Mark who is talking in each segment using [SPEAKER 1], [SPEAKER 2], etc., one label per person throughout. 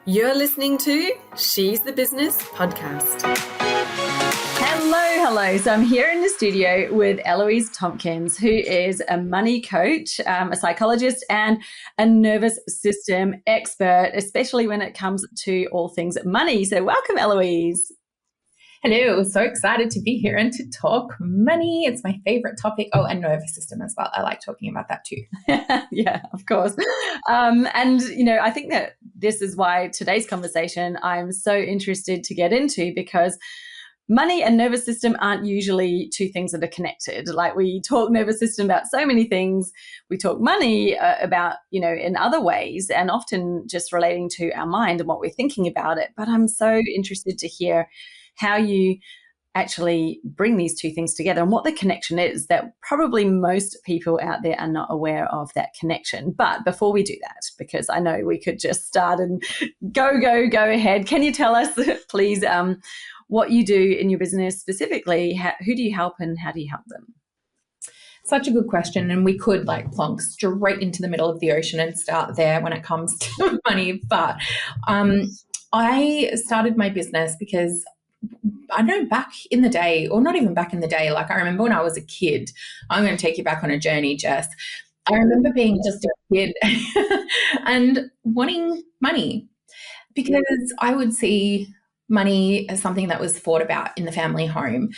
[SPEAKER 1] You're listening to She's the Business podcast.
[SPEAKER 2] Hello. So I'm here in the studio with Eloise Tompkins, who is a money coach, a psychologist, and a nervous system expert, especially when it comes to all things money. So welcome, Eloise.
[SPEAKER 3] Hello, so excited to be here and to talk money. It's my favorite topic. Oh, and nervous system as well. I like talking about that too.
[SPEAKER 2] Yeah, of course. I think that this is why today's conversation I'm so interested to get into, because money and nervous system aren't usually two things that are connected. Like, we talk nervous system about so many things. We talk money about, in other ways, and often just relating to our mind and what we're thinking about it. But I'm so interested to hear how you actually bring these two things together and what the connection is, that probably most people out there are not aware of that connection. But before we do that, because I know we could just start and go ahead, can you tell us, please, what you do in your business specifically? Who do you help and how do you help them?
[SPEAKER 3] Such a good question. And we could plonk straight into the middle of the ocean and start there when it comes to money. But I started my business because I know back in the day, or not even back in the day, I remember when I was a kid. I'm going to take you back on a journey, Jess. I remember being just a kid and wanting money, because I would see money as something that was thought about in the family home.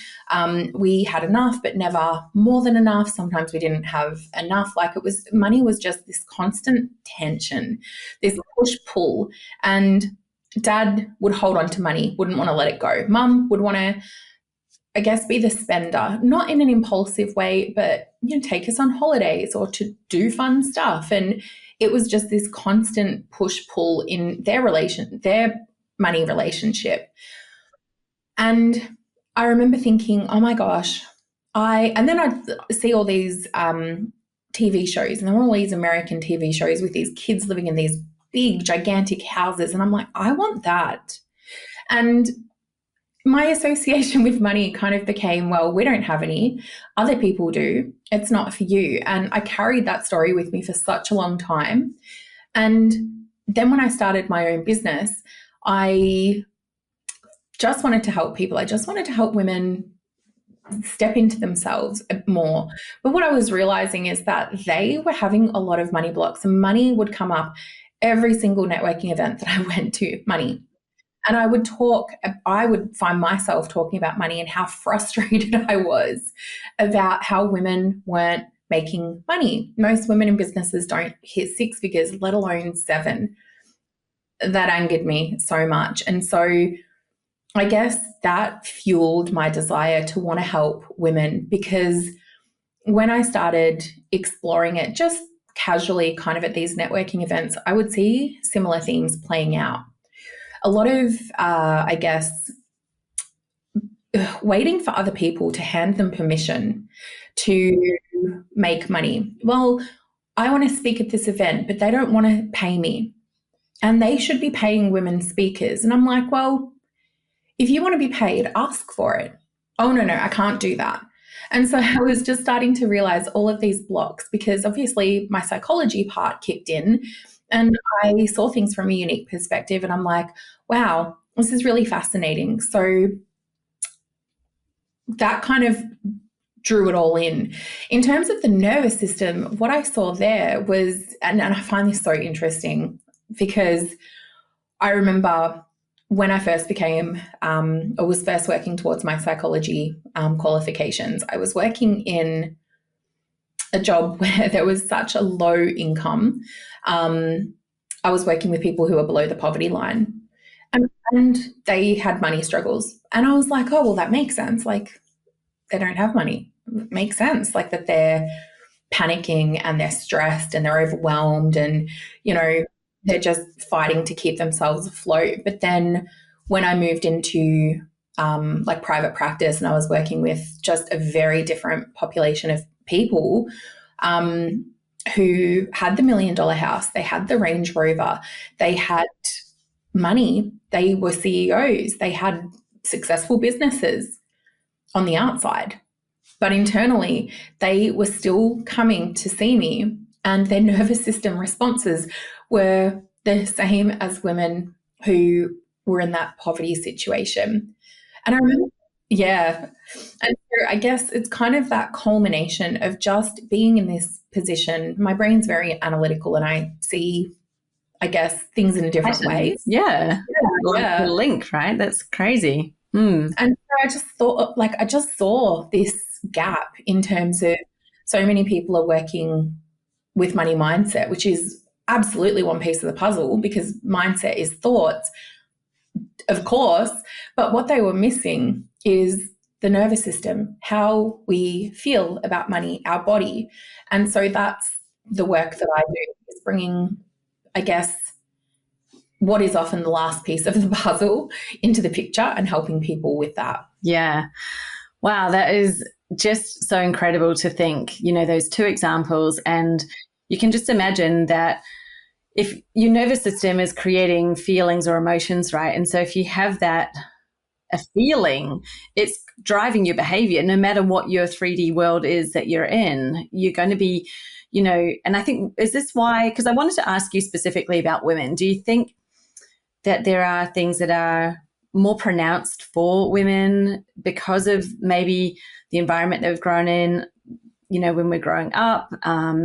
[SPEAKER 3] We had enough, but never more than enough. Sometimes we didn't have enough. Money was just this constant tension, this push-pull. And Dad would hold on to money, wouldn't want to let it go. Mum would want to, I guess, be the spender, not in an impulsive way, but take us on holidays or to do fun stuff. And it was just this constant push-pull in their money relationship. And I remember thinking, oh my gosh, and then I'd see all these TV shows, and there were all these American TV shows with these kids living in these big, gigantic houses. And I'm like, I want that. And my association with money kind of became, well, we don't have any. Other people do. It's not for you. And I carried that story with me for such a long time. And then when I started my own business, I just wanted to help people. I just wanted to help women step into themselves more. But what I was realizing is that they were having a lot of money blocks, and money would come up every single networking event that I went to, money. And I would find myself talking about money and how frustrated I was about how women weren't making money. Most women in businesses don't hit six figures, let alone seven. That angered me so much. And so I guess that fueled my desire to want to help women, because when I started exploring it just casually, kind of at these networking events, I would see similar themes playing out. A lot of, waiting for other people to hand them permission to make money. Well, I want to speak at this event, but they don't want to pay me. And they should be paying women speakers. And I'm like, well, if you want to be paid, ask for it. Oh, no, I can't do that. And so I was just starting to realize all of these blocks, because obviously my psychology part kicked in and I saw things from a unique perspective. And I'm like, wow, this is really fascinating. So that kind of drew it all in. In terms of the nervous system, what I saw there was, and I find this so interesting, because I remember when I first was first working towards my psychology qualifications, I was working in a job where there was such a low income. I was working with people who were below the poverty line, and they had money struggles. And I was like, oh, well, that makes sense. They don't have money. It makes sense. That they're panicking and they're stressed and they're overwhelmed, and, they're just fighting to keep themselves afloat. But then when I moved into private practice, and I was working with just a very different population of people who had the $1 million house, they had the Range Rover, they had money, they were CEOs, they had successful businesses on the outside. But internally, they were still coming to see me, and their nervous system responses were the same as women who were in that poverty situation. And I remember, yeah. And so I guess it's kind of that culmination of just being in this position. My brain's very analytical and I see, I guess, things in different ways.
[SPEAKER 2] Yeah.
[SPEAKER 3] Yeah.
[SPEAKER 2] The link, right? That's crazy. Mm.
[SPEAKER 3] And so I just thought, like, I just saw this gap in terms of so many people are working with money mindset, which is absolutely one piece of the puzzle because mindset is thoughts, of course, but what they were missing is the nervous system, how we feel about money, our body. And so that's the work that I do, is bringing, I guess, what is often the last piece of the puzzle into the picture and helping people with that.
[SPEAKER 2] Yeah. Wow, that is just so incredible to think, those two examples. And you can just imagine that if your nervous system is creating feelings or emotions, right? And so if you have a feeling, it's driving your behavior, no matter what your 3D world is that you're in, you're going to be, and I think, is this why, because I wanted to ask you specifically about women, do you think that there are things that are more pronounced for women because of maybe the environment they've grown in, when we're growing up,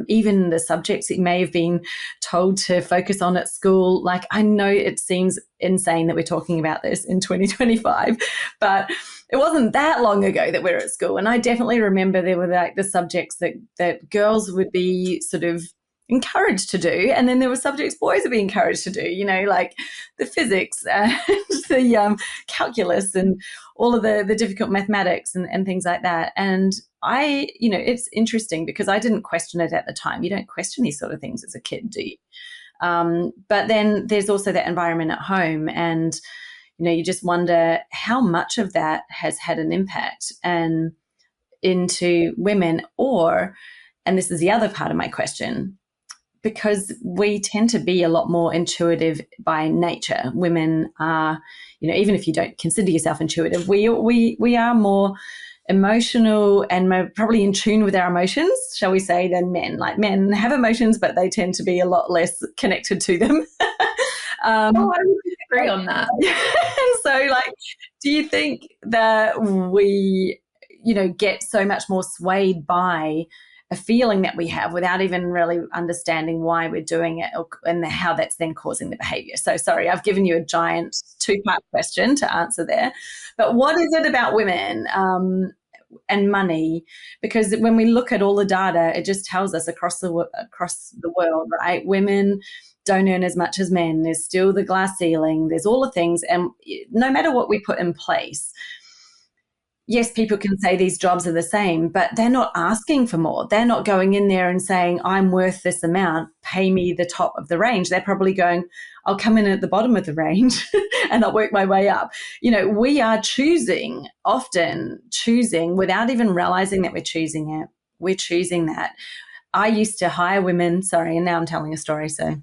[SPEAKER 2] even the subjects that you may have been told to focus on at school? Like, I know it seems insane that we're talking about this in 2025, but it wasn't that long ago that we were at school. And I definitely remember there were like the subjects that girls would be sort of encouraged to do, and then there were subjects boys would be encouraged to do, like the physics and the calculus and all of the difficult mathematics and things like that. And it's interesting because I didn't question it at the time. You don't question these sort of things as a kid, do you? But then there's also that environment at home, and you just wonder how much of that has had an impact and into women, and this is the other part of my question, because we tend to be a lot more intuitive by nature. Women are, even if you don't consider yourself intuitive, we are more emotional and probably in tune with our emotions, shall we say, than men. Like, men have emotions, but they tend to be a lot less connected to them.
[SPEAKER 3] I would agree on that.
[SPEAKER 2] So, do you think that we, get so much more swayed by a feeling that we have without even really understanding why we're doing it and how that's then causing the behavior? So sorry, I've given you a giant 2-part question to answer there. But what is it about women and money? Because when we look at all the data, it just tells us across the world, right? Women don't earn as much as men. There's still the glass ceiling. There's all the things. And no matter what we put in place, yes, people can say these jobs are the same, but they're not asking for more. They're not going in there and saying, I'm worth this amount, pay me the top of the range. They're probably going, I'll come in at the bottom of the range and I'll work my way up. We are often choosing without even realizing that we're choosing it. We're choosing that. I used to hire women, sorry, and now I'm telling a story, so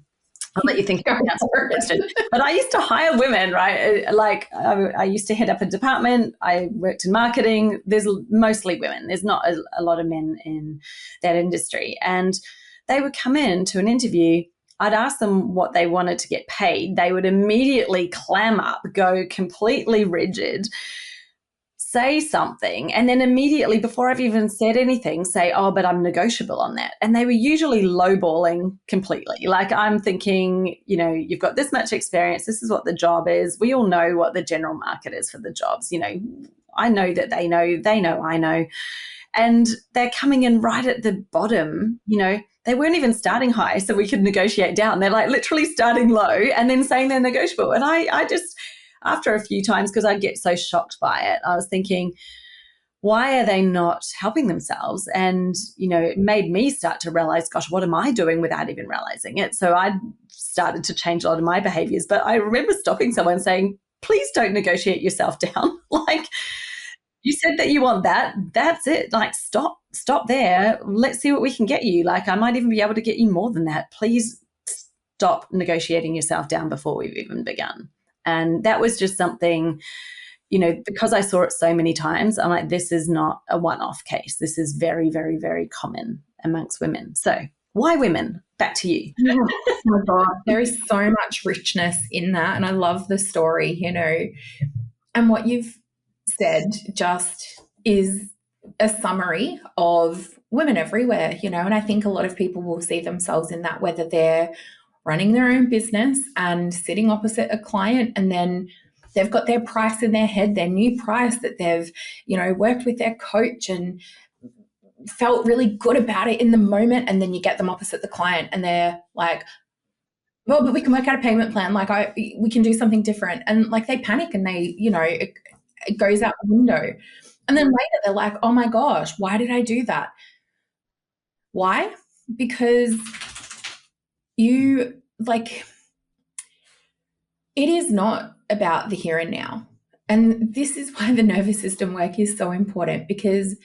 [SPEAKER 2] I'll let you think about the question. But I used to hire women, right? Like, I used to head up a department. I worked in marketing. There's mostly women. There's not a lot of men in that industry. And they would come in to an interview. I'd ask them what they wanted to get paid. They would immediately clam up, go completely rigid, say something, and then immediately, before I've even said anything, say, oh, but I'm negotiable on that. And they were usually lowballing completely. Like, I'm thinking, you've got this much experience. This is what the job is. We all know what the general market is for the jobs. I know that they know, I know. And they're coming in right at the bottom. They weren't even starting high so we could negotiate down. They're like literally starting low and then saying they're negotiable. And I just, after a few times, because I'd get so shocked by it, I was thinking, why are they not helping themselves? And, it made me start to realize, gosh, what am I doing without even realizing it? So I started to change a lot of my behaviors. But I remember stopping someone and saying, please don't negotiate yourself down. Like, you said that you want that. That's it. Like, stop there. Let's see what we can get you. Like, I might even be able to get you more than that. Please stop negotiating yourself down before we've even begun. And that was just something, because I saw it so many times, I'm like, this is not a one-off case. This is very, very, very common amongst women. So Why women? Back to you.
[SPEAKER 3] Oh my God, there is so much richness in that. And I love the story, and what you've said just is a summary of women everywhere, and I think a lot of people will see themselves in that, whether they're running their own business and sitting opposite a client, and then they've got their price in their head, their new price that they've, worked with their coach and felt really good about it in the moment. And then you get them opposite the client and they're like, well, but we can work out a payment plan. We can do something different. And they panic and they, it goes out the window. And then later they're like, oh my gosh, why did I do that? Why? Because it is not about the here and now. And this is why the nervous system work is so important, because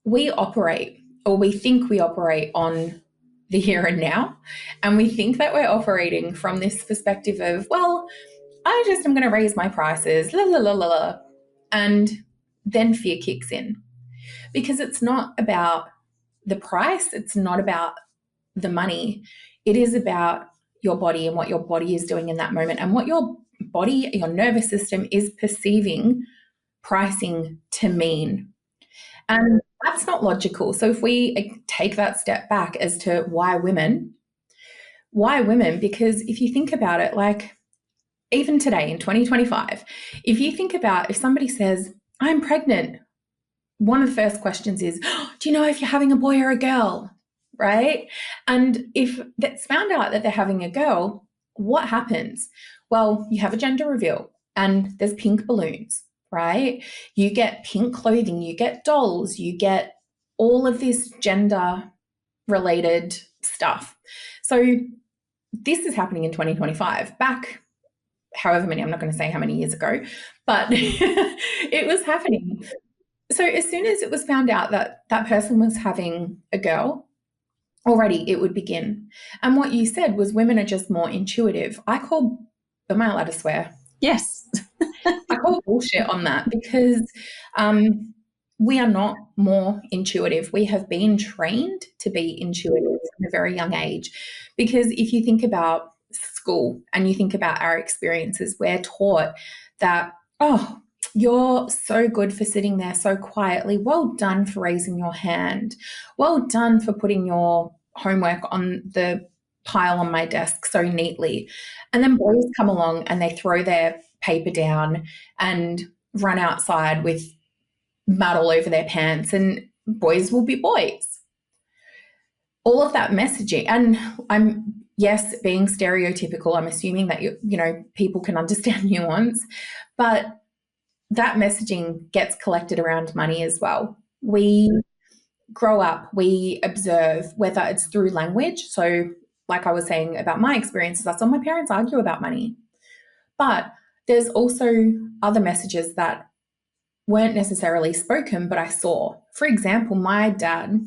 [SPEAKER 3] we operate, or we think we operate, on the here and now. And we think that we're operating from this perspective of, well, I just am going to raise my prices, la, la, la, la, la. And then fear kicks in, because it's not about the price. It's not about the money. It is about your body and what your body is doing in that moment, and what your body, your nervous system is perceiving pricing to mean. And that's not logical. So if we take that step back as to why women? Because if you think about it, even today in 2025, if you think about, if somebody says, I'm pregnant, one of the first questions is, do you know if you're having a boy or a girl? Right? And if that's found out that they're having a girl, what happens? Well, you have a gender reveal and there's pink balloons, right? You get pink clothing, you get dolls, you get all of this gender related stuff. So this is happening in 2025. Back however many, I'm not going to say how many years ago, but it was happening. So as soon as it was found out that that person was having a girl, already it would begin. And what you said was women are just more intuitive. Am I allowed to swear?
[SPEAKER 2] Yes.
[SPEAKER 3] I call bullshit on that, because we are not more intuitive. We have been trained to be intuitive from a very young age. Because if you think about school and you think about our experiences, we're taught that, oh, you're so good for sitting there so quietly. Well done for raising your hand. Well done for putting your homework on the pile on my desk so neatly. And then boys come along and they throw their paper down and run outside with mud all over their pants, and boys will be boys. All of that messaging, and yes, being stereotypical, I'm assuming that people can understand nuance, but that messaging gets collected around money as well. We grow up, we observe, whether it's through language. So like I was saying about my experiences, I saw my parents argue about money. But there's also other messages that weren't necessarily spoken, but I saw. For example, my dad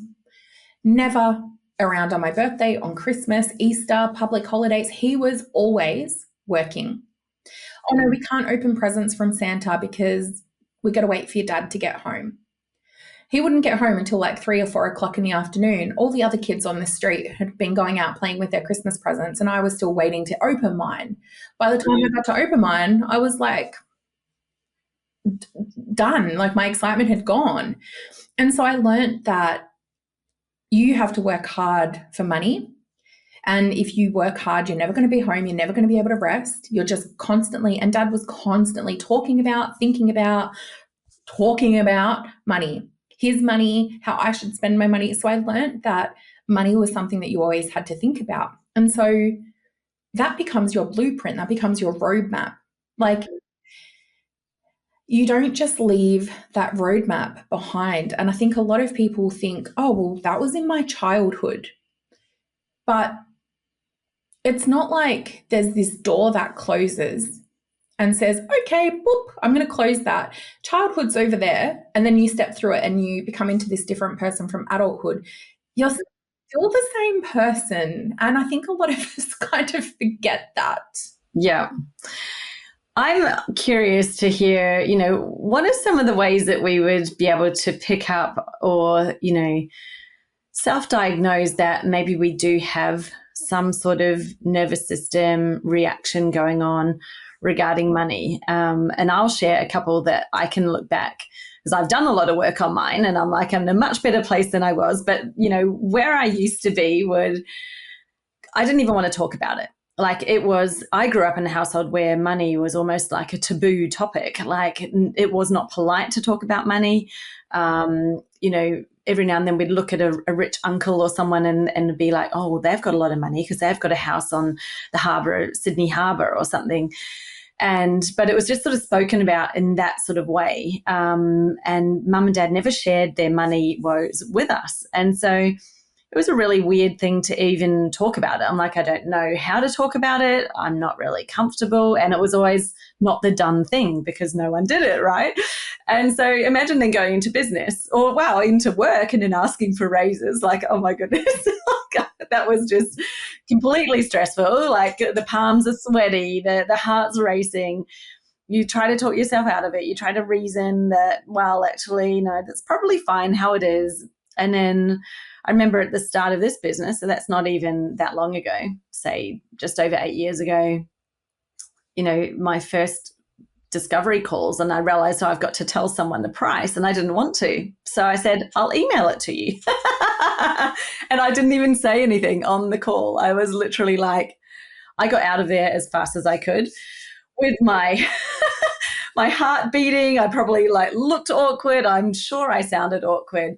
[SPEAKER 3] never around on my birthday, on Christmas, Easter, public holidays, he was always working. Oh no, we can't open presents from Santa because we got to wait for your dad to get home. He wouldn't get home until 3 or 4 o'clock in the afternoon. All the other kids on the street had been going out playing with their Christmas presents, and I was still waiting to open mine. By the time I got to open mine, I was done. My excitement had gone. And so I learned that you have to work hard for money. And if you work hard, you're never going to be home. You're never going to be able to rest. You're just constantly, and Dad was constantly talking about money, his money, how I should spend my money. So I learned that money was something that you always had to think about. And so that becomes your blueprint. That becomes your roadmap. You don't just leave that roadmap behind. And I think a lot of people think, oh, well, that was in my childhood. But it's not like there's this door that closes and says, okay, boop, I'm going to close that. Childhood's over there. And then you step through it and you become into this different person from adulthood. You're still the same person. And I think a lot of us kind of forget that.
[SPEAKER 2] Yeah. I'm curious to hear, what are some of the ways that we would be able to pick up or, self-diagnose that maybe we do have some sort of nervous system reaction going on regarding money. And I'll share a couple that I can look back, because I've done a lot of work on mine and I'm like, I'm in a much better place than I was. But, you know, where I used to be I didn't even want to talk about it. Like I grew up in a household where money was almost like a taboo topic. Like it was not polite to talk about money. You know, every now and then we'd look at a rich uncle or someone and be like, oh, well, they've got a lot of money because they've got a house on the harbour, Sydney Harbour or something. But it was just sort of spoken about in that sort of way. And mum and dad never shared their money woes with us. And so it was a really weird thing to even talk about it. I'm like, I don't know how to talk about it. I'm not really comfortable. And it was always not the done thing because no one did it, right? And so imagine then going into business or, wow, into work and then asking for raises. Like, oh my goodness, that was just completely stressful. Like the palms are sweaty, the heart's racing. You try to talk yourself out of it. You try to reason that, well, actually, no, that's probably fine how it is. And then I remember at the start of this business, so that's not even that long ago, say just over 8 years ago, you know, my first discovery calls, and I realized, I've got to tell someone the price, and I didn't want to. So I said, I'll email it to you. And I didn't even say anything on the call. I was literally like, I got out of there as fast as I could with my my heart beating. I probably looked awkward. I'm sure I sounded awkward.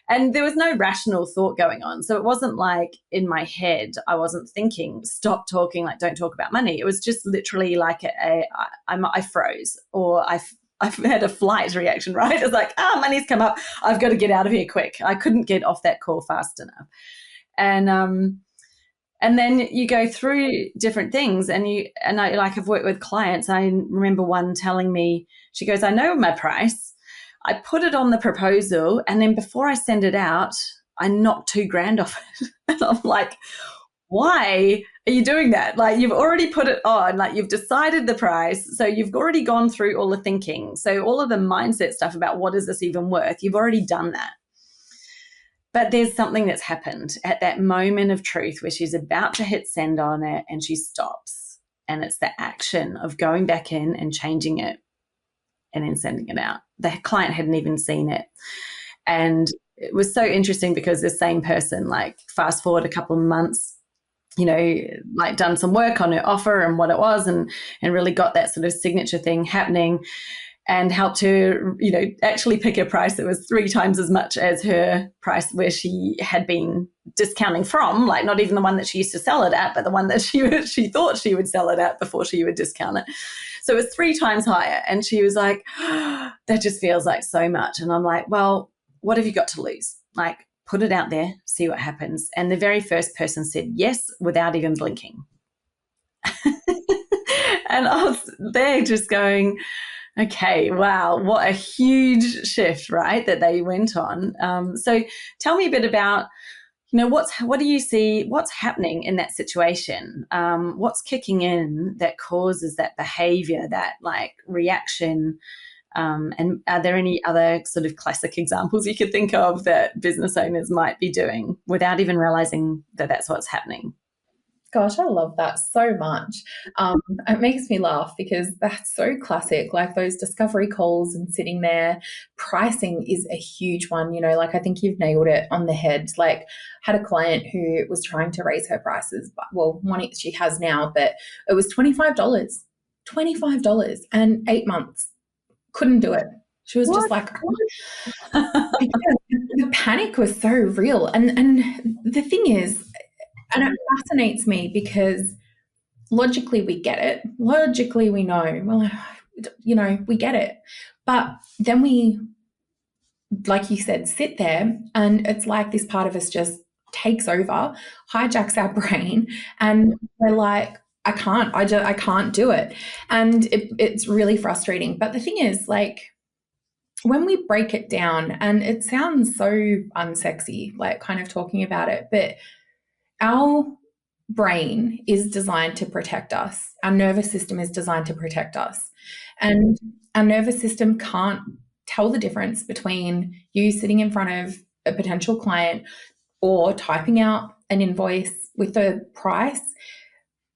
[SPEAKER 2] And there was no rational thought going on. So it wasn't like in my head, I wasn't thinking, stop talking, like don't talk about money. It was just literally like I froze, or I've had a flight reaction, right? It's like, money's come up. I've got to get out of here quick. I couldn't get off that call fast enough. And then you go through different things and I've worked with clients. I remember one telling me, she goes, I know my price. I put it on the proposal, and then before I send it out, I knocked $2,000 off it. And I'm like, why are you doing that? Like, you've already put it on, like you've decided the price. So you've already gone through all the thinking. So all of the mindset stuff about what is this even worth, you've already done that. But there's something that's happened at that moment of truth where she's about to hit send on it and she stops. And it's the action of going back in and changing it and then sending it out. The client hadn't even seen it. And it was so interesting because the same person, like fast forward a couple of months, you know, like done some work on her offer and what it was and really got that sort of signature thing happening and helped her, you know, actually pick a price that was 3 times as much as her price where she had been discounting from, like not even the one that she used to sell it at, but the one that she thought she would sell it at before she would discount it. So it was 3 times higher. And she was like, that just feels like so much. And I'm like, well, what have you got to lose? Like, put it out there, see what happens. And the very first person said yes without even blinking. And I was there just going, okay, wow, what a huge shift, right, that they went on. So tell me a bit about, you know, what do you see, what's happening in that situation? What's kicking in that causes that behavior, that like reaction? And are there any other sort of classic examples you could think of that business owners might be doing without even realizing that that's what's happening?
[SPEAKER 3] Gosh, I love that so much. It makes me laugh because that's so classic, like those discovery calls and sitting there. Pricing is a huge one, you know, like I think you've nailed it on the head. Like, had a client who was trying to raise her prices, but well, one she has now, but it was $25 and 8 months. Couldn't do it. She was just like, the panic was so real. And the thing is, and it fascinates me because logically we get it. Logically we know, well, you know, we get it. But then we, like you said, sit there and it's like this part of us just takes over, hijacks our brain, and we're like, I can't do it. And it's really frustrating. But the thing is, like, when we break it down, and it sounds so unsexy, like kind of talking about it, but our brain is designed to protect us. Our nervous system is designed to protect us. And our nervous system can't tell the difference between you sitting in front of a potential client or typing out an invoice with a price,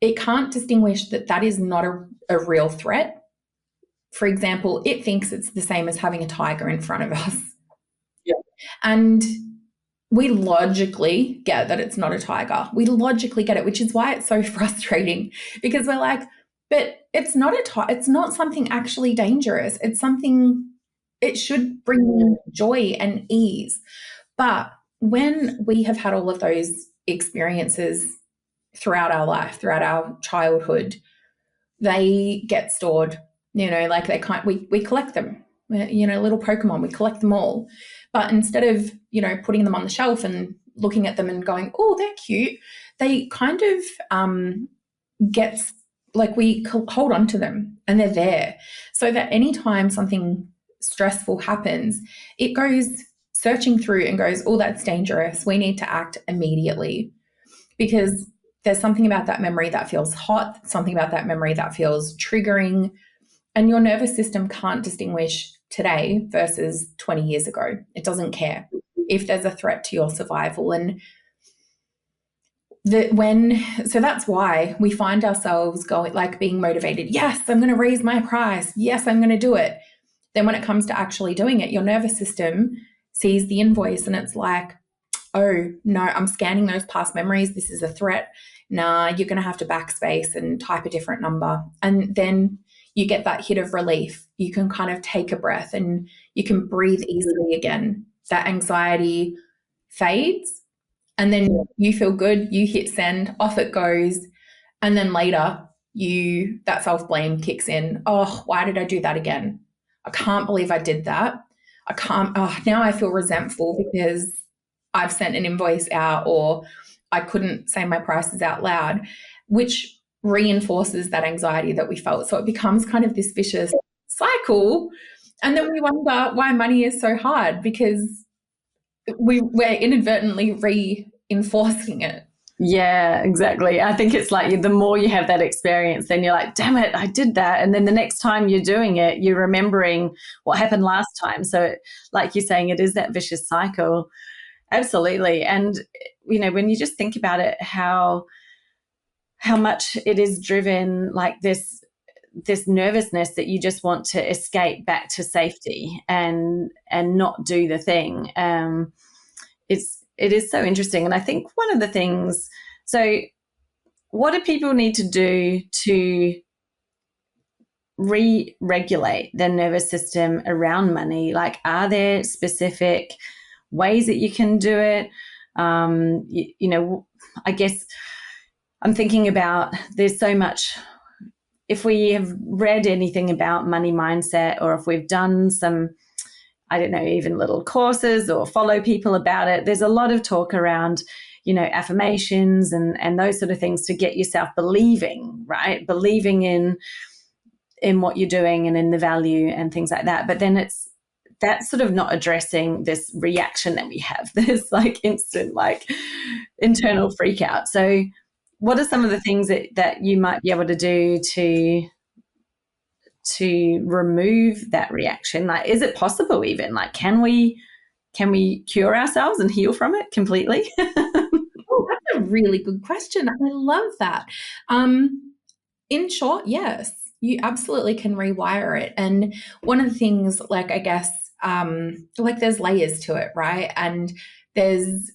[SPEAKER 3] it can't distinguish that that is not a real threat. For example, it thinks it's the same as having a tiger in front of us.
[SPEAKER 2] Yeah.
[SPEAKER 3] And we logically get that it's not a tiger. We logically get it, which is why it's so frustrating, because we're like, but it's not it's not something actually dangerous. It's something, it should bring you joy and ease. But when we have had all of those experiences throughout our life, throughout our childhood, they get stored, like we collect them, little Pokemon, we collect them all. But instead of, putting them on the shelf and looking at them and going, oh, they're cute, they kind of we hold on to them and they're there, so that anytime something stressful happens, it goes searching through and goes, oh, that's dangerous. We need to act immediately, because there's something about that memory that feels hot, something about that memory that feels triggering, and your nervous system can't distinguish today versus 20 years ago. It doesn't care if there's a threat to your survival. And so that's why we find ourselves being motivated. Yes, I'm going to raise my price. Yes, I'm going to do it. Then when it comes to actually doing it, your nervous system sees the invoice and it's like, oh, no, I'm scanning those past memories. This is a threat. Nah, you're going to have to backspace and type a different number. And then you get that hit of relief. You can kind of take a breath and you can breathe easily again. That anxiety fades and then you feel good. You hit send, off it goes. And then later that self-blame kicks in. Oh, why did I do that again? I can't believe I did that. Now I feel resentful because I've sent an invoice out, or I couldn't say my prices out loud, which reinforces that anxiety that we felt. So it becomes kind of this vicious cycle. And then we wonder why money is so hard, because we're inadvertently reinforcing it.
[SPEAKER 2] Yeah, exactly. I think it's like the more you have that experience, then you're like, damn it, I did that. And then the next time you're doing it, you're remembering what happened last time. So like you're saying, it is that vicious cycle. Absolutely. And, when you just think about it, how much it is driven like this nervousness that you just want to escape back to safety and not do the thing. It is so interesting. And I think one of the things, so what do people need to do to re-regulate their nervous system around money? Like, are there specific ways that you can do it? I guess I'm thinking about, there's so much, if we have read anything about money mindset, or if we've done some, I don't know, even little courses or follow people about it, there's a lot of talk around, affirmations and those sort of things to get yourself believing, right? Believing in what you're doing and in the value and things like that. But then that's sort of not addressing this reaction that we have, this like instant like internal freak out. So what are some of the things that you might be able to do to remove that reaction? Like, is it possible even? Like, can we cure ourselves and heal from it completely?
[SPEAKER 3] Oh, that's a really good question. I love that. In short, yes, you absolutely can rewire it. And one of the things, like, I guess, there's layers to it, right? And there's,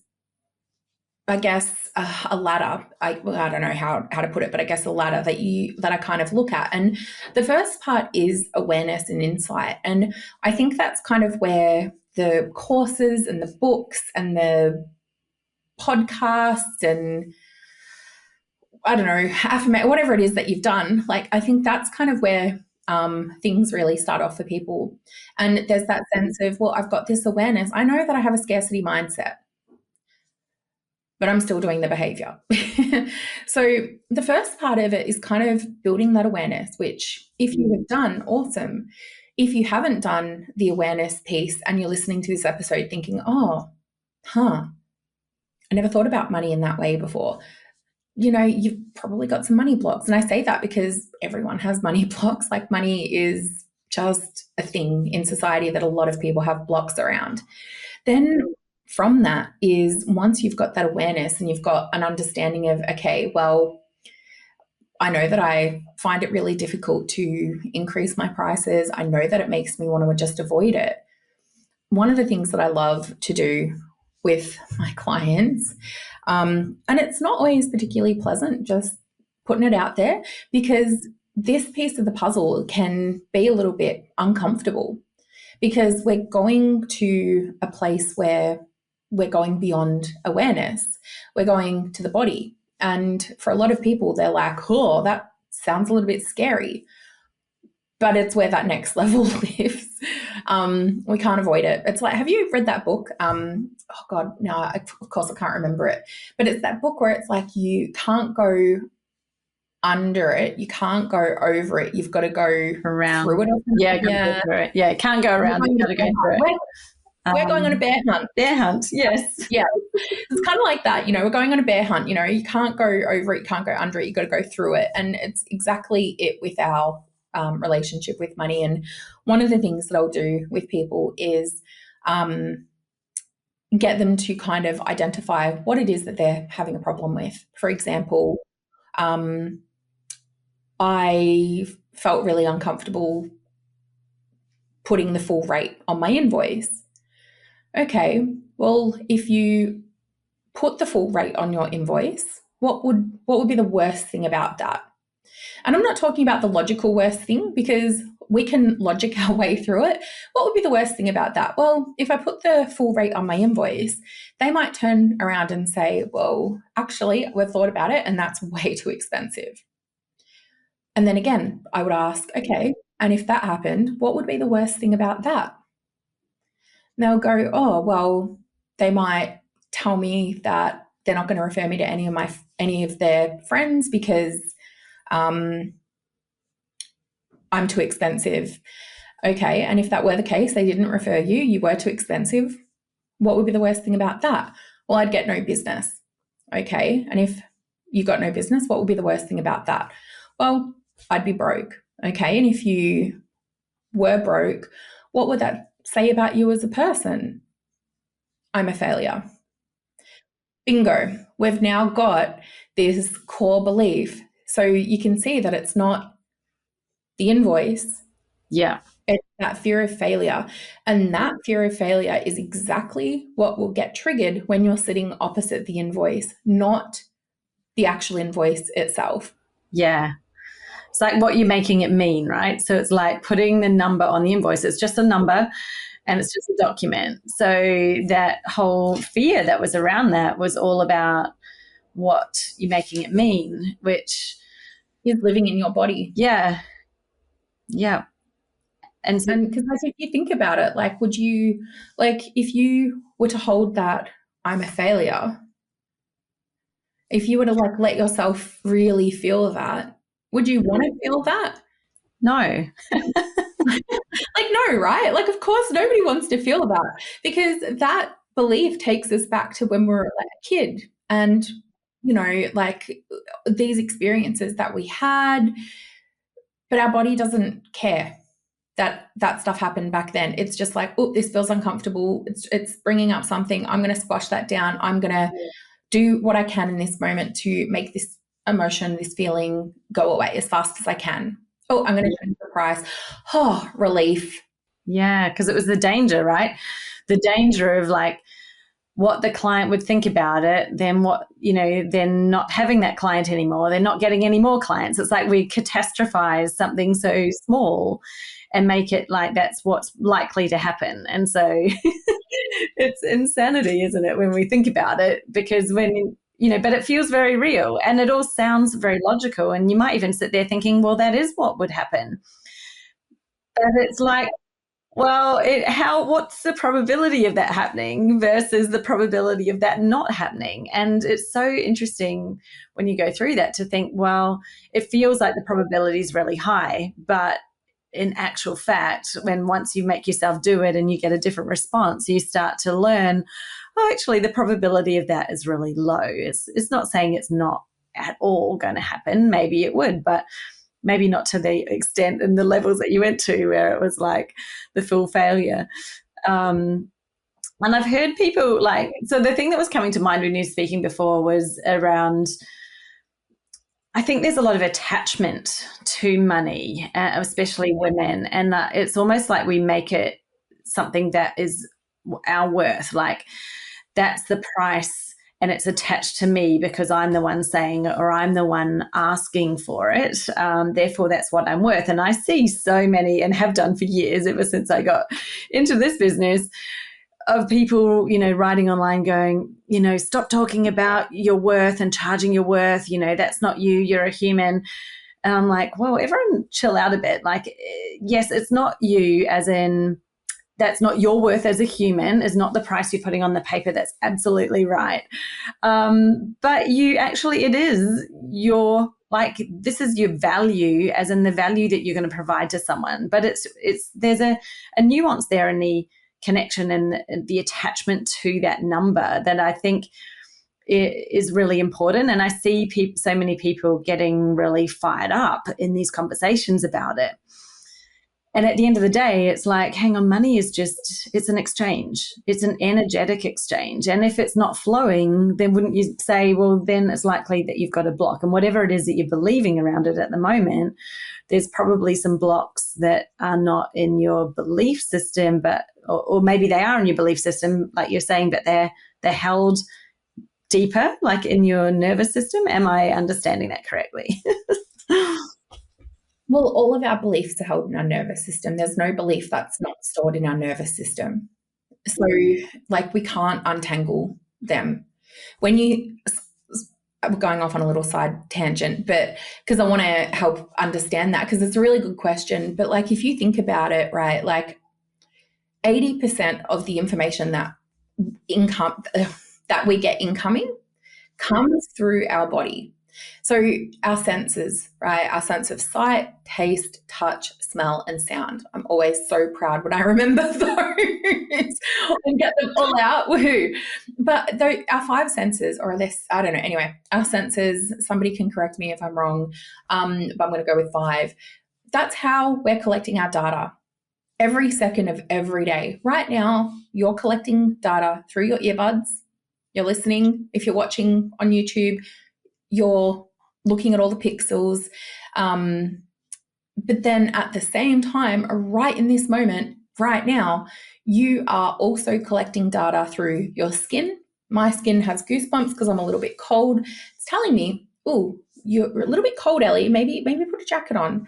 [SPEAKER 3] I guess, a ladder. I don't know how to put it, but I guess a ladder that I kind of look at. And the first part is awareness and insight. And I think that's kind of where the courses and the books and the podcasts and I don't know, whatever it is that you've done, like, I think that's kind of where things really start off for people. And there's that sense of, well, I've got this awareness. I know that I have a scarcity mindset, but I'm still doing the behavior. So the first part of it is kind of building that awareness, which if you have done, awesome. If you haven't done the awareness piece and you're listening to this episode thinking, I never thought about money in that way before. You've probably got some money blocks. And I say that because everyone has money blocks. Like, money is just a thing in society that a lot of people have blocks around. Then from that is once you've got that awareness and you've got an understanding of, okay, well, I know that I find it really difficult to increase my prices. I know that it makes me want to just avoid it. One of the things that I love to do with my clients, and it's not always particularly pleasant, just putting it out there, because this piece of the puzzle can be a little bit uncomfortable because we're going to a place where we're going beyond awareness. We're going to the body. And for a lot of people, they're like, oh, that sounds a little bit scary. But it's where that next level lives. We can't avoid it. It's like, have you read that book? Oh God, no, of course I can't remember it. But it's that book where it's like you can't go under it, you can't go over it. You've got to go
[SPEAKER 2] around
[SPEAKER 3] through it.
[SPEAKER 2] Yeah, go through it. Yeah, can't go around it. Got to go through it.
[SPEAKER 3] We're going on a bear hunt.
[SPEAKER 2] Bear hunt, yes.
[SPEAKER 3] Yeah, it's kind of like that. We're going on a bear hunt. You can't go over it, you can't go under it. You've got to go through it, and it's exactly it with our relationship with money. And one of the things that I'll do with people is get them to kind of identify what it is that they're having a problem with. For example, I felt really uncomfortable putting the full rate on my invoice. Okay, well, if you put the full rate on your invoice, what would be the worst thing about that? And I'm not talking about the logical worst thing, because we can logic our way through it. What would be the worst thing about that? Well, if I put the full rate on my invoice, they might turn around and say, well, actually, we've thought about it and that's way too expensive. And then again, I would ask, okay, and if that happened, what would be the worst thing about that? And they'll go, oh, well, they might tell me that they're not going to refer me to any of their friends because I'm too expensive. Okay, and if that were the case, they didn't refer you, you were too expensive, what would be the worst thing about that? Well, I'd get no business. Okay, and if you got no business, what would be the worst thing about that? Well, I'd be broke. Okay, and if you were broke, what would that say about you as a person? I'm a failure. Bingo, we've now got this core belief. So you can see that it's not the invoice.
[SPEAKER 2] Yeah.
[SPEAKER 3] It's that fear of failure. And that fear of failure is exactly what will get triggered when you're sitting opposite the invoice, not the actual invoice itself.
[SPEAKER 2] Yeah. It's like what you're making it mean, right? So it's like putting the number on the invoice. It's just a number and it's just a document. So that whole fear that was around that was all about what you're making it mean, which
[SPEAKER 3] is living in your body.
[SPEAKER 2] Yeah. Yeah. And
[SPEAKER 3] because if you think about it, like, would you, like, if you were to hold that I'm a failure, if you were to like let yourself really feel that, would you want to feel that?
[SPEAKER 2] No.
[SPEAKER 3] Like, no, right? Like, of course, nobody wants to feel that, because that belief takes us back to when we were like a kid and, like these experiences that we had, but our body doesn't care that stuff happened back then. It's just like, oh, this feels uncomfortable. It's bringing up something. I'm going to squash that down. I'm going to do what I can in this moment to make this emotion, this feeling go away as fast as I can. Oh, I'm going to change the price. Oh, relief.
[SPEAKER 2] Yeah, because it was the danger, right? The danger of like what the client would think about it, then what, they're not having that client anymore. They're not getting any more clients. It's like we catastrophize something so small and make it like that's what's likely to happen. And so it's insanity, isn't it, when we think about it? Because when, but it feels very real and it all sounds very logical. And you might even sit there thinking, well, that is what would happen. But it's like, well, what's the probability of that happening versus the probability of that not happening? And it's so interesting when you go through that to think, well, it feels like the probability is really high, but in actual fact, once you make yourself do it and you get a different response, you start to learn, oh, actually, the probability of that is really low. It's not saying it's not at all going to happen. Maybe it would, but maybe not to the extent and the levels that you went to where it was like the full failure. And I've heard people like, so the thing that was coming to mind when you were speaking before was around, I think there's a lot of attachment to money, especially women. And it's almost like we make it something that is our worth. Like that's the price and it's attached to me because I'm the one saying it or I'm the one asking for it. Therefore, that's what I'm worth. And I see so many and have done for years, ever since I got into this business, of people, writing online going, stop talking about your worth and charging your worth. That's not you. You're a human. And I'm like, well, everyone chill out a bit. Like, yes, it's not you as in that's not your worth as a human, is not the price you're putting on the paper. That's absolutely right. But it is your, like, this is your value as in the value that you're going to provide to someone. But there's a nuance there in the connection and the attachment to that number that I think is really important. And I see so many people getting really fired up in these conversations about it. And at the end of the day, it's like, hang on, money is it's an exchange. It's an energetic exchange. And if it's not flowing, then wouldn't you say, well, then it's likely that you've got a block. And whatever it is that you're believing around it at the moment, there's probably some blocks that are not in your belief system, or maybe they are in your belief system, like you're saying, but they're held deeper, like in your nervous system. Am I understanding that correctly?
[SPEAKER 3] Well, all of our beliefs are held in our nervous system. There's no belief that's not stored in our nervous system. So, like, we can't untangle them. We're going off on a little side tangent, but because I want to help understand that, because it's a really good question. But like, if you think about it, right, like 80% of the information that we get incoming comes through our body. So our senses, right? Our sense of sight, taste, touch, smell, and sound. I'm always so proud when I remember those and get them all out. Woohoo. But our five senses, or less, I don't know. Anyway, our senses, somebody can correct me if I'm wrong, but I'm going to go with 5. That's how we're collecting our data every second of every day. Right now, you're collecting data through your earbuds. You're listening. If you're watching on YouTube, you're looking at all the pixels. But then at the same time, right in this moment, right now, you are also collecting data through your skin. My skin has goosebumps because I'm a little bit cold. It's telling me, oh, you're a little bit cold, Ellie. Maybe put a jacket on.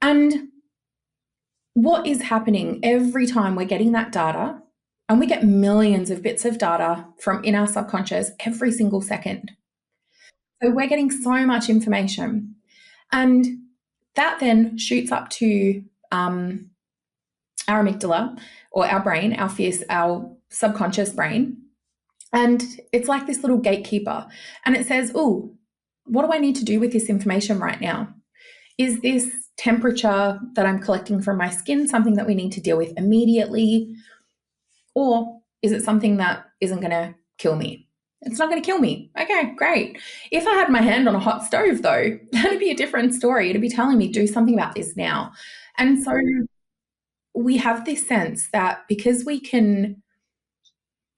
[SPEAKER 3] And what is happening every time we're getting that data, and we get millions of bits of data from in our subconscious every single second. So we're getting so much information, and that then shoots up to our amygdala, or our brain, our subconscious brain. And it's like this little gatekeeper, and it says, oh, what do I need to do with this information right now? Is this temperature that I'm collecting from my skin something that we need to deal with immediately? Or is it something that isn't going to kill me? It's not going to kill me. Okay, great. If I had my hand on a hot stove, though, that'd be a different story. It'd be telling me, do something about this now. And so we have this sense that because we can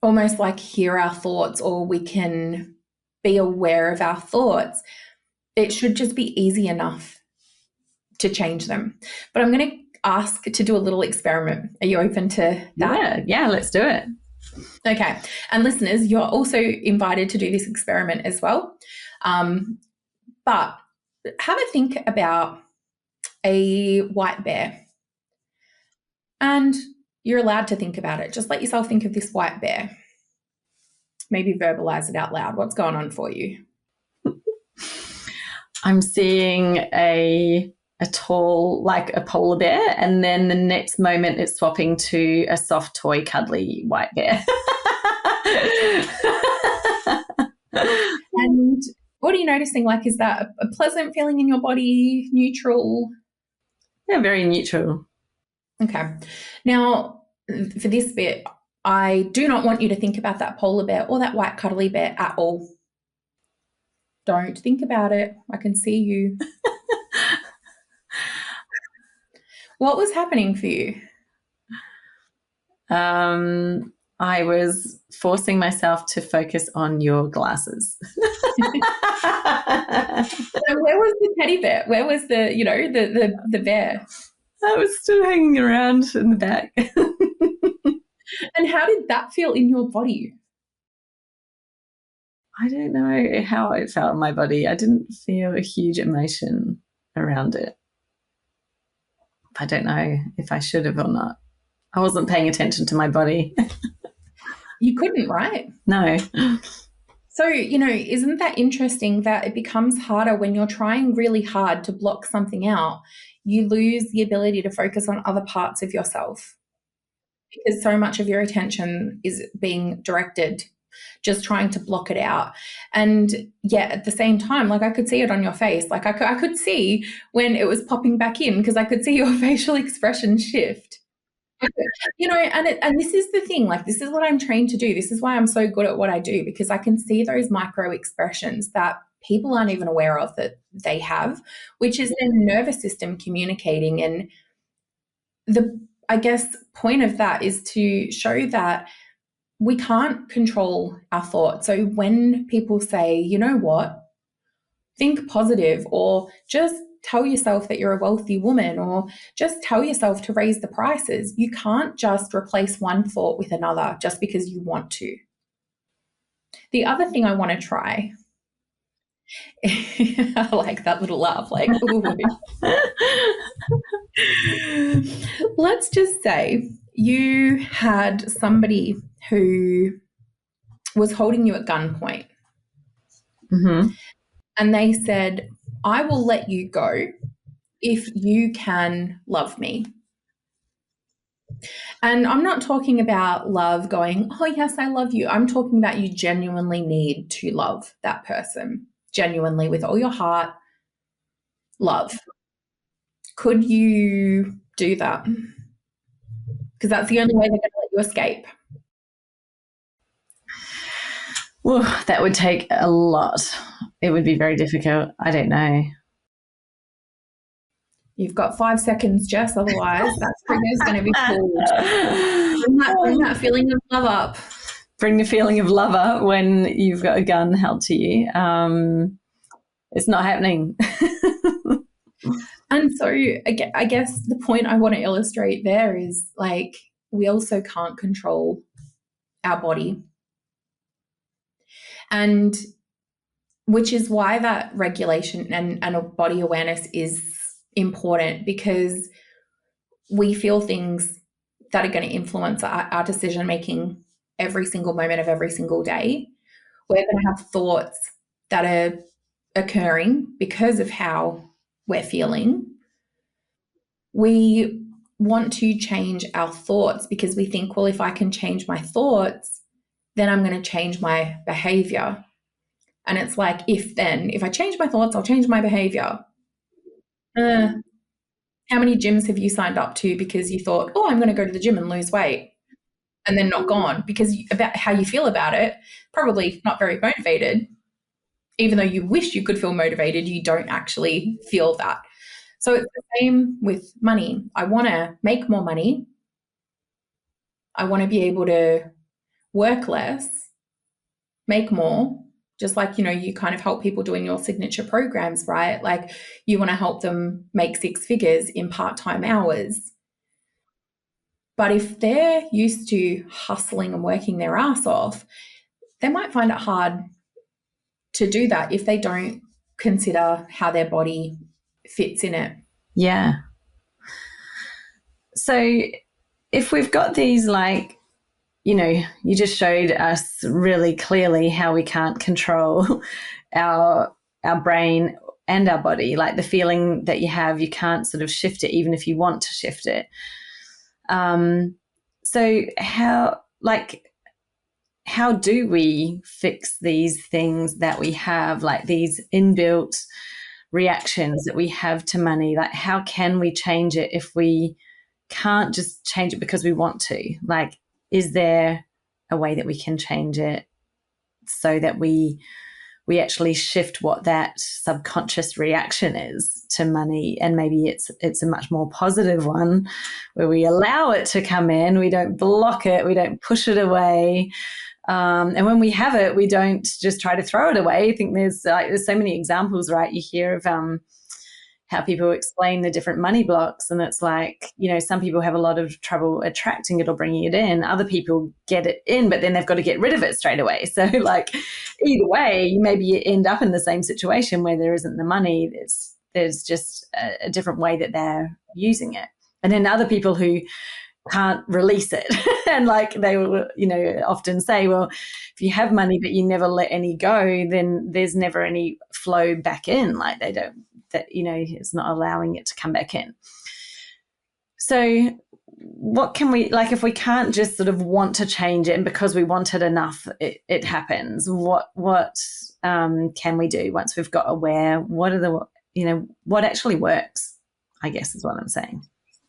[SPEAKER 3] almost like hear our thoughts, or we can be aware of our thoughts, it should just be easy enough to change them. But I'm going to ask to do a little experiment. Are you open to that?
[SPEAKER 2] Yeah, let's do it.
[SPEAKER 3] Okay. And listeners, you're also invited to do this experiment as well. But have a think about a white bear. And you're allowed to think about it. Just let yourself think of this white bear. Maybe verbalize it out loud. What's going on for you?
[SPEAKER 2] I'm seeing a tall, like a polar bear, and then the next moment it's swapping to a soft toy cuddly white bear.
[SPEAKER 3] And what are you noticing? Like, is that a pleasant feeling in your body, neutral?
[SPEAKER 2] Yeah, very neutral.
[SPEAKER 3] Okay. Now, for this bit, I do not want you to think about that polar bear or that white cuddly bear at all. Don't think about it. I can see you. What was happening for you?
[SPEAKER 2] I I was forcing myself to focus on your glasses.
[SPEAKER 3] So where was the teddy bear? Where was the, the bear?
[SPEAKER 2] I was still hanging around in the back.
[SPEAKER 3] And how did that feel in your body?
[SPEAKER 2] I don't know how it felt in my body. I didn't feel a huge emotion around it. I don't know if I should have or not. I wasn't paying attention to my body.
[SPEAKER 3] You couldn't, right?
[SPEAKER 2] No.
[SPEAKER 3] So, isn't that interesting that it becomes harder when you're trying really hard to block something out? You lose the ability to focus on other parts of yourself because so much of your attention is being directed just trying to block it out. And yet at the same time, like I could see it on your face. Like I could see when it was popping back in because I could see your facial expression shift. And this is the thing, like this is what I'm trained to do. This is why I'm so good at what I do, because I can see those micro expressions that people aren't even aware of that they have, which is their nervous system communicating. And I guess point of that is to show that we can't control our thoughts. So when people say, you know what, think positive, or just tell yourself that you're a wealthy woman, or just tell yourself to raise the prices, you can't just replace one thought with another just because you want to. The other thing I want to try, I like that little laugh, like, ooh. Let's just say you had somebody who was holding you at gunpoint.
[SPEAKER 2] Mm-hmm.
[SPEAKER 3] And they said, I will let you go if you can love me. And I'm not talking about love going, oh, yes, I love you. I'm talking about you genuinely need to love that person, genuinely with all your heart, love. Could you do that? Because that's the only way they're going to let you escape.
[SPEAKER 2] Well, that would take a lot. It would be very difficult. I don't know.
[SPEAKER 3] You've got 5 seconds, Jess, otherwise that trigger's going to be pulled. Bring that feeling of love up.
[SPEAKER 2] Bring the feeling of love up when you've got a gun held to you. It's not happening.
[SPEAKER 3] And so I guess the point I want to illustrate there is, like, we also can't control our body. And which is why that regulation and a body awareness is important, because we feel things that are going to influence our decision making every single moment of every single day. We're going to have thoughts that are occurring because of how we're feeling. We want to change our thoughts because we think, well, if I can change my thoughts, then I'm going to change my behavior. And it's like, if I change my thoughts, I'll change my behavior. How many gyms have you signed up to because you thought, oh, I'm going to go to the gym and lose weight, and then not gone because about how you feel about it, probably not very motivated. Even though you wish you could feel motivated, you don't actually feel that. So it's the same with money. I want to make more money. I want to be able to work less, make more. Just like, you kind of help people doing your signature programs, right? Like you want to help them make 6 figures in part-time hours. But if they're used to hustling and working their ass off, they might find it hard to do that if they don't consider how their body fits in it.
[SPEAKER 2] Yeah. So if we've got these, like, you just showed us really clearly how we can't control our brain and our body. Like the feeling that you have, you can't sort of shift it, even if you want to shift it. So how do we fix these things that we have, like these inbuilt reactions that we have to money? Like how can we change it if we can't just change it because we want to? Like, is there a way that we can change it so that we we actually shift what that subconscious reaction is to money. And maybe it's a much more positive one where we allow it to come in. We don't block it. We don't push it away. And when we have it, we don't just try to throw it away. I think there's so many examples, right? You hear of how people explain the different money blocks, and it's like, some people have a lot of trouble attracting it or bringing it in. Other people get it in, but then they've got to get rid of it straight away. So like either way, maybe you end up in the same situation where there isn't the money. There's just a different way that they're using it. And then other people who can't release it. And like they will, often say, well, if you have money but you never let any go, then there's never any flow back in. Like it's not allowing it to come back in. So what can we, like, if we can't just sort of want to change it, and because we want it enough, it happens, what can we do once we've got aware? What are what actually works, I guess is what I'm saying.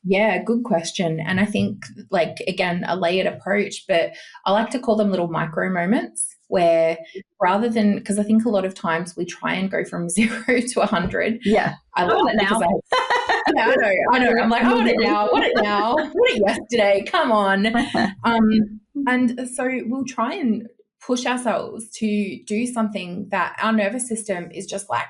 [SPEAKER 3] Yeah, good question. And I think, like, again, a layered approach, but I like to call them little micro moments where rather than, because I think a lot of times we try and go from 0 to 100.
[SPEAKER 2] Yeah.
[SPEAKER 3] I want it now. I know. I'm like, I want it now. I want it now. I want it yesterday. Come on. And so we'll try and push ourselves to do something that our nervous system is just like,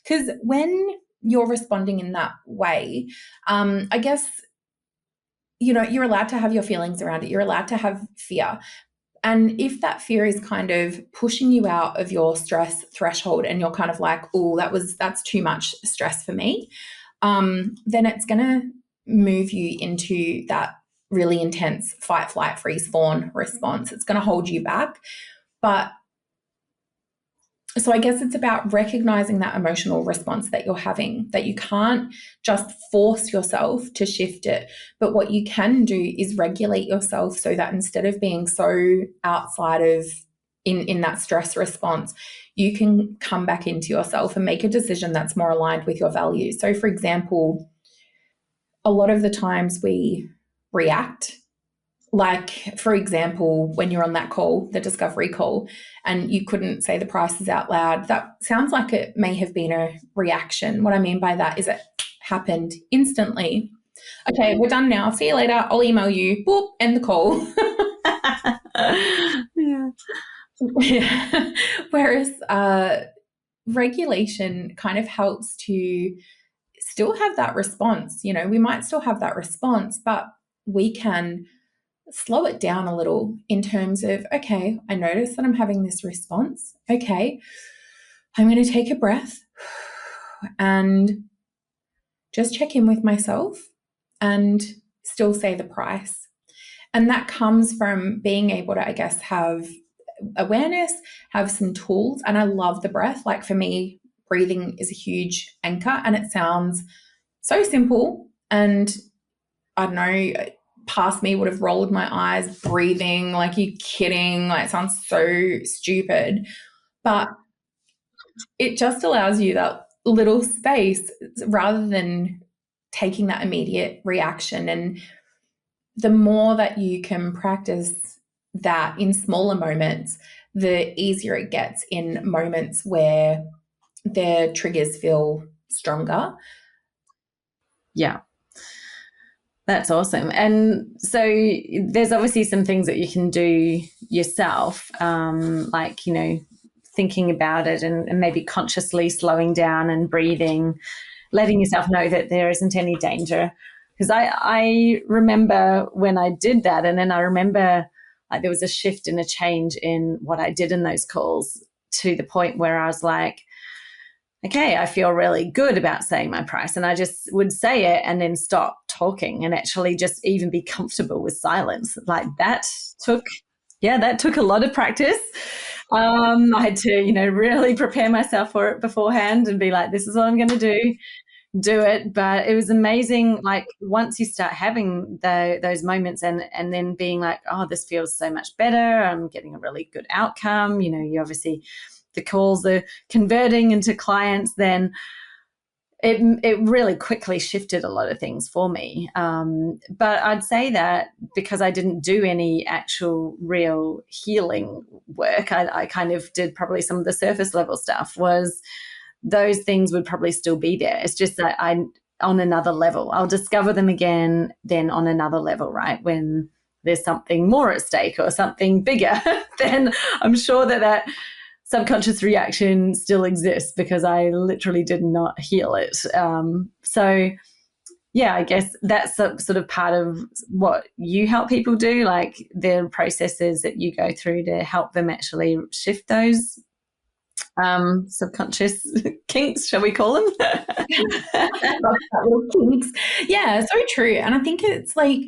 [SPEAKER 3] because when you're responding in that way, I guess, you're allowed to have your feelings around it. You're allowed to have fear. And if that fear is kind of pushing you out of your stress threshold and you're kind of like, oh, that's too much stress for me, then it's going to move you into that really intense fight, flight, freeze, fawn response. It's going to hold you back. But so I guess it's about recognizing that emotional response that you're having, that you can't just force yourself to shift it. But what you can do is regulate yourself so that instead of being so outside of in that stress response, you can come back into yourself and make a decision that's more aligned with your values. So for example, a lot of the times we react. Like, for example, when you're on that call, the discovery call, and you couldn't say the prices out loud, that sounds like it may have been a reaction. What I mean by that is it happened instantly. Okay, we're done now. See you later. I'll email you. Boop, end the call. Yeah. Whereas regulation kind of helps to still have that response. We might still have that response, but we can slow it down a little in terms of, okay, I notice that I'm having this response. Okay, I'm going to take a breath and just check in with myself and still say the price. And that comes from being able to, I guess, have awareness, have some tools. And I love the breath. Like for me, breathing is a huge anchor, and it sounds so simple. And I don't know, past me would have rolled my eyes breathing, like, you kidding? Like, it sounds so stupid. But it just allows you that little space rather than taking that immediate reaction. And the more that you can practice that in smaller moments, the easier it gets in moments where their triggers feel stronger.
[SPEAKER 2] Yeah. That's awesome. And so there's obviously some things that you can do yourself, like, thinking about it and maybe consciously slowing down and breathing, letting yourself know that there isn't any danger. Because I remember when I did that, and then I remember like there was a shift and a change in what I did in those calls to the point where I was like, okay, I feel really good about saying my price. And I just would say it and then stop talking and actually just even be comfortable with silence. Like that took a lot of practice. I had to, really prepare myself for it beforehand and be like, this is what I'm going to do it. But it was amazing. Like once you start having those moments and then being like, oh, this feels so much better. I'm getting a really good outcome. You obviously, the calls are converting into clients, then it really quickly shifted a lot of things for me. But I'd say that because I didn't do any actual real healing work, I kind of did probably some of the surface level stuff, was those things would probably still be there. It's just that on another level. I'll discover them again then on another level, right? When there's something more at stake or something bigger, then I'm sure that subconscious reaction still exists because I literally did not heal it. So yeah, I guess that's sort of part of what you help people do, like the processes that you go through to help them actually shift those subconscious kinks, shall we call them?
[SPEAKER 3] Little kinks. Yeah, so true. And I think it's like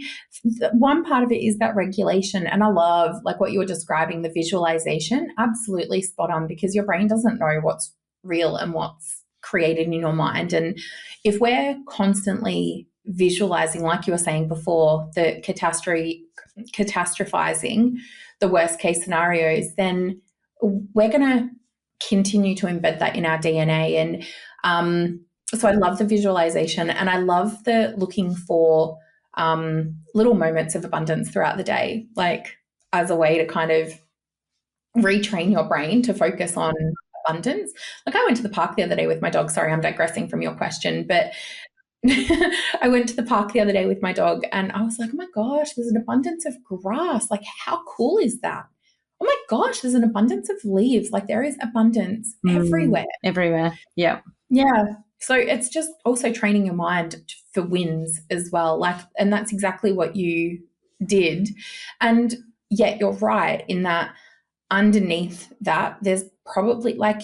[SPEAKER 3] one part of it is that regulation. And I love like what you were describing, the visualization, absolutely spot on, because your brain doesn't know what's real and what's created in your mind. And if we're constantly visualizing, like you were saying before, the catastrophizing the worst case scenarios, then we're going to continue to embed that in our DNA. And so I love the visualization, and I love the looking for little moments of abundance throughout the day, like as a way to kind of retrain your brain to focus on abundance. Like I went to the park the other day with my dog. Sorry, I'm digressing from your question, but I went to the park the other day with my dog and I was like, oh my gosh, there's an abundance of grass. Like how cool is that? Oh my gosh, there's an abundance of leaves. Like there is abundance everywhere.
[SPEAKER 2] Everywhere. Yeah.
[SPEAKER 3] Yeah. So it's just also training your mind for wins as well. Like, and that's exactly what you did. And yet you're right in that underneath that, there's probably like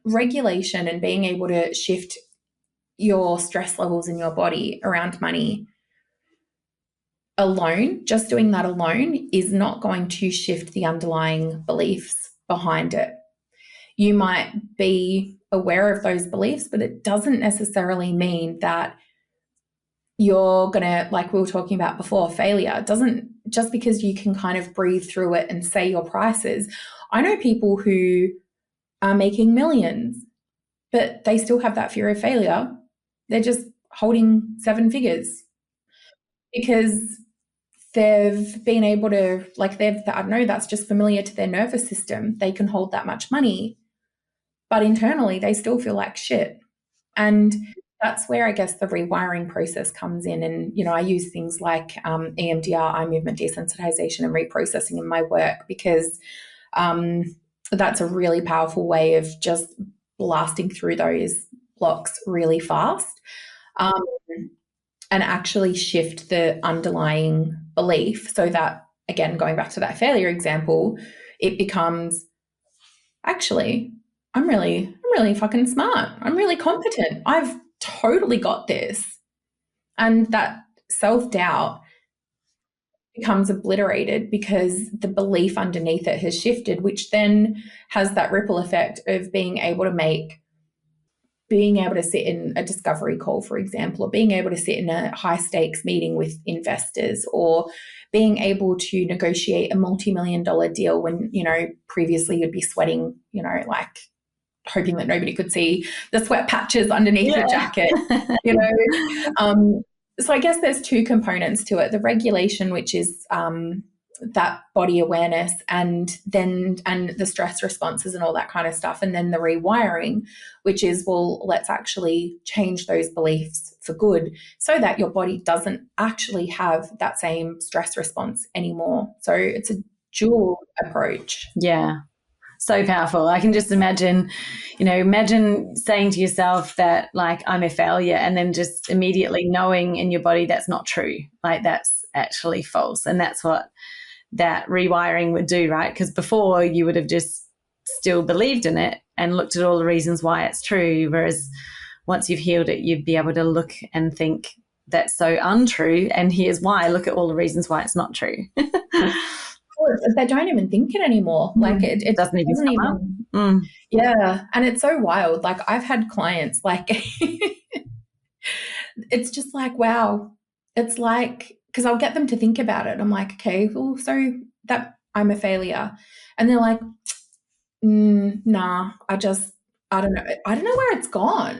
[SPEAKER 3] regulation and being able to shift your stress levels in your body around money alone, just doing that alone is not going to shift the underlying beliefs behind it. You might be aware of those beliefs, but it doesn't necessarily mean that you're going to, like we were talking about before, failure. It doesn't, just because you can kind of breathe through it and say your prices. I know people who are making millions, but they still have that fear of failure. They're just holding 7 figures because they've been able to, like I know that's just familiar to their nervous system. They can hold that much money, but internally they still feel like shit. And that's where I guess the rewiring process comes in. And, you know, I use things like EMDR, eye movement desensitization, and reprocessing in my work because that's a really powerful way of just blasting through those blocks really fast and actually shift the underlying belief so that, again, going back to that failure example, it becomes, actually, I'm really fucking smart. I'm really competent. I've totally got this. And that self-doubt becomes obliterated because the belief underneath it has shifted, which then has that ripple effect of being able to sit in a discovery call, for example, or being able to sit in a high stakes meeting with investors, or being able to negotiate a multi-million-dollar deal when, you know, previously you'd be sweating, you know, like hoping that nobody could see the sweat patches underneath your jacket, you know. So I guess there's 2 components to it: the regulation, which is that body awareness, and the stress responses and all that kind of stuff, and then the rewiring, which is, well, let's actually change those beliefs for good so that your body doesn't actually have that same stress response anymore. So it's a dual approach.
[SPEAKER 2] Yeah. So powerful. I can just imagine saying to yourself that, like, I'm a failure, and then just immediately knowing in your body that's not true. Like, that's actually false. And that's what that rewiring would do, right? Because before you would have just still believed in it and looked at all the reasons why it's true. Whereas once you've healed it, you'd be able to look and think that's so untrue. And here's why. Look at all the reasons why it's not true.
[SPEAKER 3] They don't even think it anymore. Like it doesn't even come up. Yeah. And it's so wild. Like I've had clients like, it's just like, wow. It's like, because I'll get them to think about it. I'm like, okay, well, so that I'm a failure. And they're like, nah, I don't know where it's gone.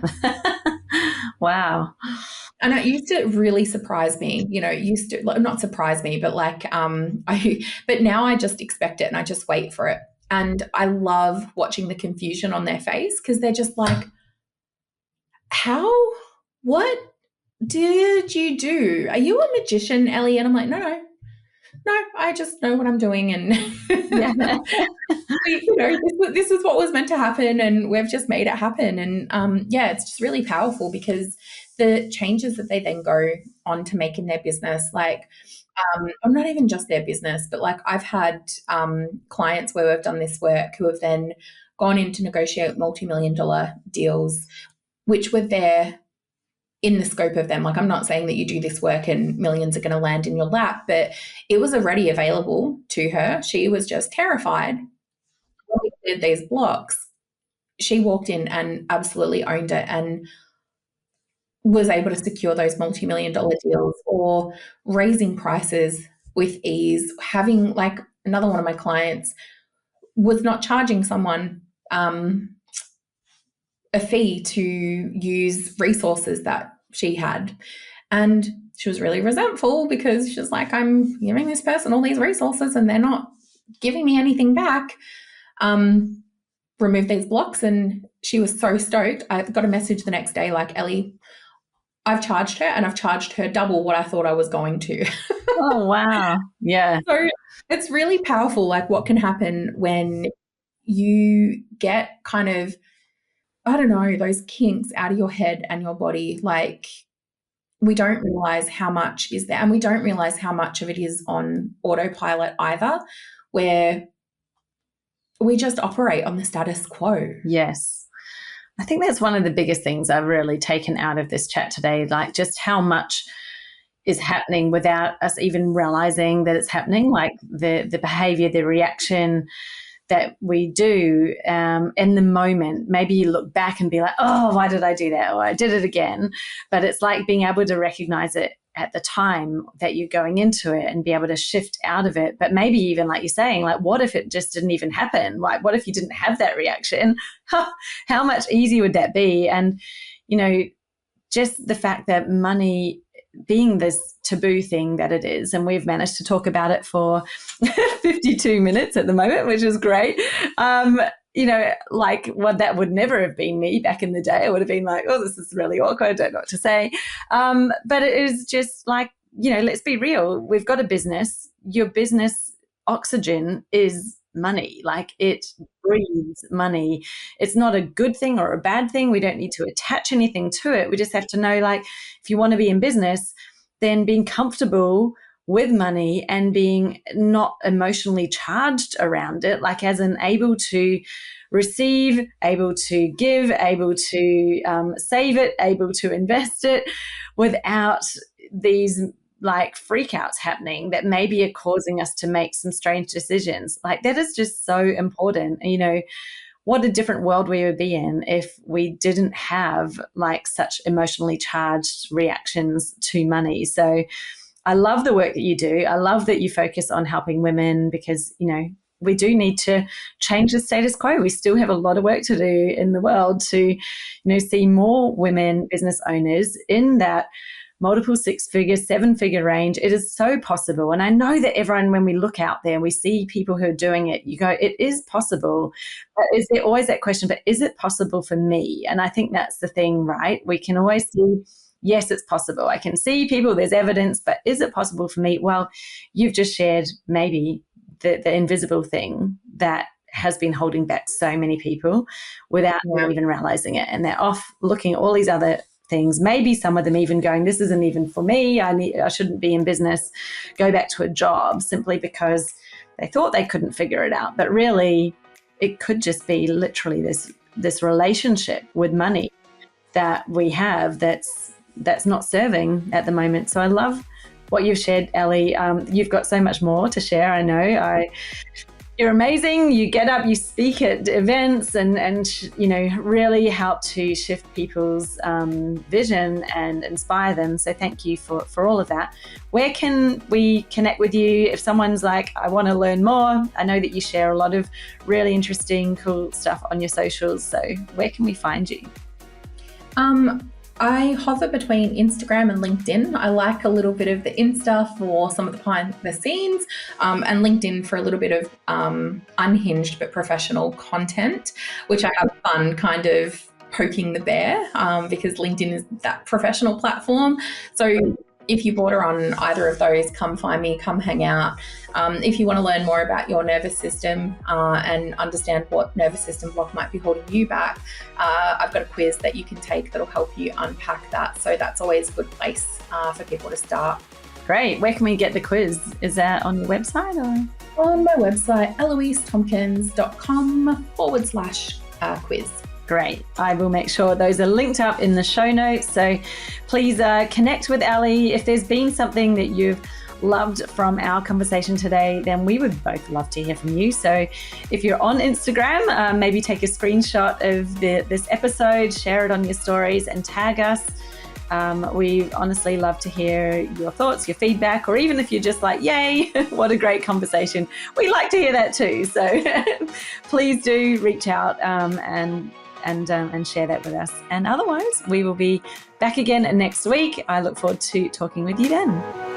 [SPEAKER 2] Wow.
[SPEAKER 3] And it used to really surprise me, it used to not surprise me, but but now I just expect it and I just wait for it. And I love watching the confusion on their face because they're just like, what did you do? Are you a magician, Ellie? And I'm like, no, I just know what I'm doing. And, this is what was meant to happen. And we've just made it happen. And it's just really powerful because the changes that they then go on to make in their business, or not even just their business, but like I've had clients where we've done this work who have then gone in to negotiate multi-million-dollar deals, which were there in the scope of them. Like, I'm not saying that you do this work and millions are going to land in your lap, but it was already available to her. She was just terrified. When we cleared these blocks, she walked in and absolutely owned it and was able to secure those multi-million-dollar deals or raising prices with ease. Having, like, another one of my clients was not charging someone a fee to use resources that she had. And she was really resentful because she's like, I'm giving this person all these resources and they're not giving me anything back. Remove these blocks. And she was so stoked. I got a message the next day like, Ellie, I've charged her and I've charged her double what I thought I was going to.
[SPEAKER 2] Oh, wow. Yeah.
[SPEAKER 3] So it's really powerful, like what can happen when you get kind of, I don't know, those kinks out of your head and your body. Like, we don't realize how much is there, and we don't realize how much of it is on autopilot either, where we just operate on the status quo.
[SPEAKER 2] Yes. I think that's one of the biggest things I've really taken out of this chat today, like just how much is happening without us even realizing that it's happening, like the behavior, the reaction that we do in the moment. Maybe you look back and be like, oh, why did I do that? Or I did it again. But it's like being able to recognize it at the time that you're going into it and be able to shift out of it. But maybe even like you're saying, like, what if it just didn't even happen? Like, what if you didn't have that reaction? How much easier would that be? And, just the fact that money being this taboo thing that it is, and we've managed to talk about it for 52 minutes at the moment, which is great. Like, well, that would never have been me back in the day. I would have been like, oh, this is really awkward, I don't know what to say. But it is just like, let's be real. We've got a business. Your business oxygen is money. Like, it breathes money. It's not a good thing or a bad thing. We don't need to attach anything to it. We just have to know, like, if you want to be in business, then being comfortable with money and being not emotionally charged around it, like as in able to receive, able to give, able to save it, able to invest it without these like freakouts happening that maybe are causing us to make some strange decisions. Like, that is just so important. What a different world we would be in if we didn't have like such emotionally charged reactions to money. So I love the work that you do. I love that you focus on helping women because, we do need to change the status quo. We still have a lot of work to do in the world to, see more women business owners in that multiple 6-figure, 7-figure range. It is so possible. And I know that everyone, when we look out there and we see people who are doing it, you go, it is possible. But is there always that question, but is it possible for me? And I think that's the thing, right? We can always see, yes, it's possible. I can see people, there's evidence, but is it possible for me? Well, you've just shared maybe the invisible thing that has been holding back so many people without even realizing it. And they're off looking at all these other things. Maybe some of them even going, this isn't even for me. I shouldn't be in business. Go back to a job simply because they thought they couldn't figure it out. But really, it could just be literally this relationship with money that we have that's not serving at the moment. So I love what you've shared, Ellie. You've got so much more to share. I know. You're amazing. You get up, you speak at events and really help to shift people's vision and inspire them. So thank you for all of that. Where can we connect with you if someone's like, I want to learn more? I know that you share a lot of really interesting, cool stuff on your socials. So where can we find you?
[SPEAKER 3] I hover between Instagram and LinkedIn. I like a little bit of the Insta for some of the behind the scenes, and LinkedIn for a little bit of unhinged but professional content, which I have fun kind of poking the bear because LinkedIn is that professional platform. So if you border on either of those, come find me, come hang out. If you want to learn more about your nervous system and understand what nervous system block might be holding you back, I've got a quiz that you can take that'll help you unpack that. So that's always a good place for people to start.
[SPEAKER 2] Great. Where can we get the quiz? Is that on your website or?
[SPEAKER 3] On my website, eloisetompkins.com/quiz.
[SPEAKER 2] Great. I will make sure those are linked up in the show notes. So please connect with Ali. If there's been something that you've loved from our conversation today, then we would both love to hear from you. So if you're on Instagram, maybe take a screenshot of this episode, share it on your stories and tag us. We honestly love to hear your thoughts, your feedback, or even if you're just like, yay, what a great conversation. We like to hear that too. So please do reach out and share that with us. And otherwise, we will be back again next week. I look forward to talking with you then.